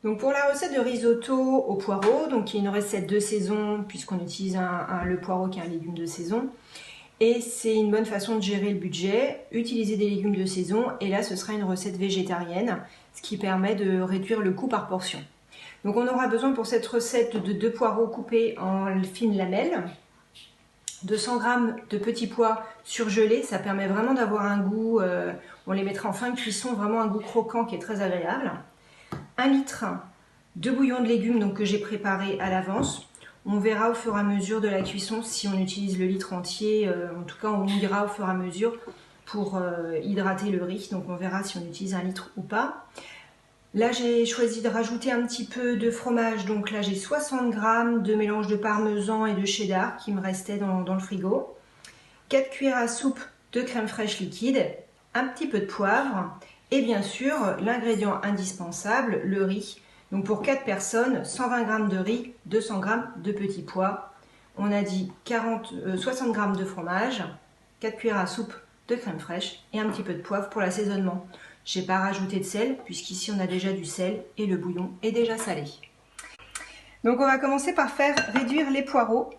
Donc pour la recette de risotto au poireau, donc qui est une recette de saison puisqu'on utilise le poireau qui est un légume de saison. Et c'est une bonne façon de gérer le budget, utiliser des légumes de saison. Et là ce sera une recette végétarienne, ce qui permet de réduire le coût par portion. Donc on aura besoin pour cette recette de 2 poireaux coupés en fines lamelles, 200 g de petits pois surgelés, ça permet vraiment d'avoir un goût, on les mettra en fin de cuisson, vraiment un goût croquant qui est très agréable. 1 litre de bouillon de légumes donc, que j'ai préparé à l'avance. On verra au fur et à mesure de la cuisson si on utilise le litre entier, en tout cas on ira au fur et à mesure pour hydrater le riz, donc on verra si on utilise 1 litre ou pas. Là j'ai choisi de rajouter un petit peu de fromage, donc là j'ai 60 g de mélange de parmesan et de cheddar qui me restait dans le frigo. 4 cuillères à soupe de crème fraîche liquide, un petit peu de poivre et bien sûr l'ingrédient indispensable, le riz. Donc pour 4 personnes, 120 g de riz, 200 g de petits pois. On a dit 60 g de fromage, 4 cuillères à soupe de crème fraîche et un petit peu de poivre pour l'assaisonnement. Je n'ai pas rajouté de sel puisqu'ici on a déjà du sel et le bouillon est déjà salé. Donc on va commencer par faire réduire les poireaux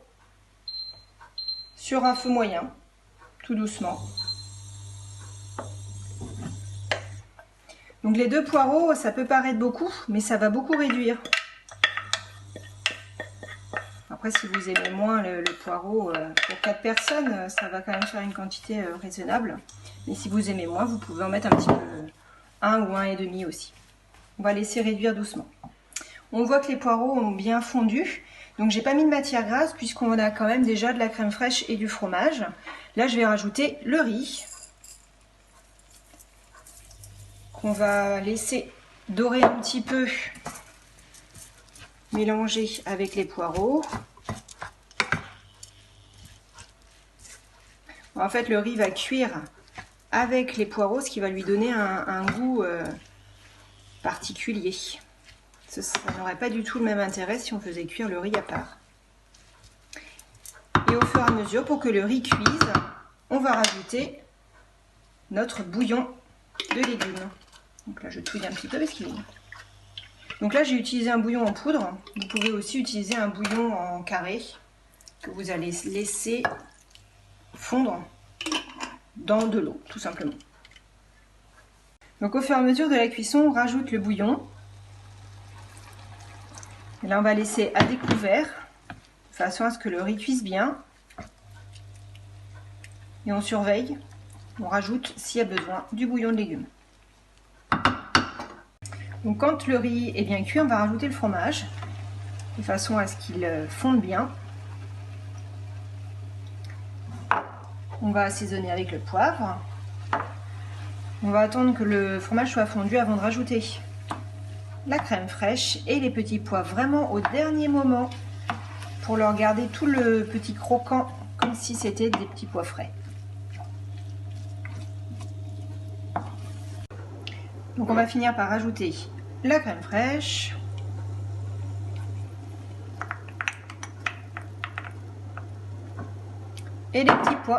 sur un feu moyen, tout doucement. Donc les 2 poireaux, ça peut paraître beaucoup, mais ça va beaucoup réduire. Après si vous aimez moins le poireau, pour 4 personnes, ça va quand même faire une quantité raisonnable. Mais si vous aimez moins, vous pouvez en mettre un petit peu, 1 ou 1,5 aussi. On va laisser réduire doucement. On voit que les poireaux ont bien fondu. Donc j'ai pas mis de matière grasse puisqu'on a quand même déjà de la crème fraîche et du fromage. Là je vais rajouter le riz qu'on va laisser dorer un petit peu, mélanger avec les poireaux. En fait le riz va cuire avec les poireaux, ce qui va lui donner un goût particulier. Ça n'aurait pas du tout le même intérêt si on faisait cuire le riz à part. Et au fur et à mesure, pour que le riz cuise, on va rajouter notre bouillon de légumes. Donc là je touille un petit peu parce qu'il est... Donc là j'ai utilisé un bouillon en poudre. Vous pouvez aussi utiliser un bouillon en carré que vous allez laisser fondre dans de l'eau, tout simplement. Donc au fur et à mesure de la cuisson, on rajoute le bouillon. Et là on va laisser à découvert, de façon à ce que le riz cuise bien. Et on surveille, on rajoute s'il y a besoin du bouillon de légumes. Donc quand le riz est bien cuit, on va rajouter le fromage, de façon à ce qu'il fonde bien. On va assaisonner avec le poivre. On va attendre que le fromage soit fondu avant de rajouter la crème fraîche et les petits pois vraiment au dernier moment pour leur garder tout le petit croquant comme si c'était des petits pois frais. Donc on va finir par rajouter la crème fraîche. Et les petits pois.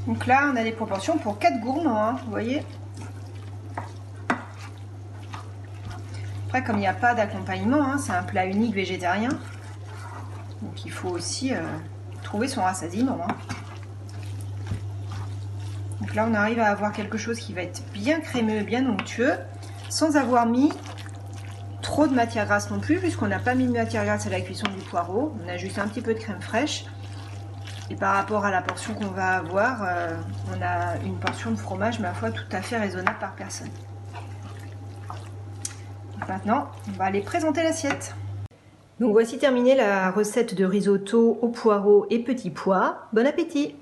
Donc là, on a des proportions pour 4 gourmands, hein, vous voyez. Après, comme il n'y a pas d'accompagnement, hein, c'est un plat unique végétarien. Donc il faut aussi trouver son rassasiement. Hein. Donc là, on arrive à avoir quelque chose qui va être bien crémeux, bien onctueux, sans avoir mis trop de matière grasse non plus, puisqu'on n'a pas mis de matière grasse à la cuisson du poireau. On a juste un petit peu de crème fraîche. Et par rapport à la portion qu'on va avoir, on a une portion de fromage, ma foi, tout à fait raisonnable par personne. Donc maintenant, on va aller présenter l'assiette. Donc voici terminée la recette de risotto aux poireaux et petits pois. Bon appétit!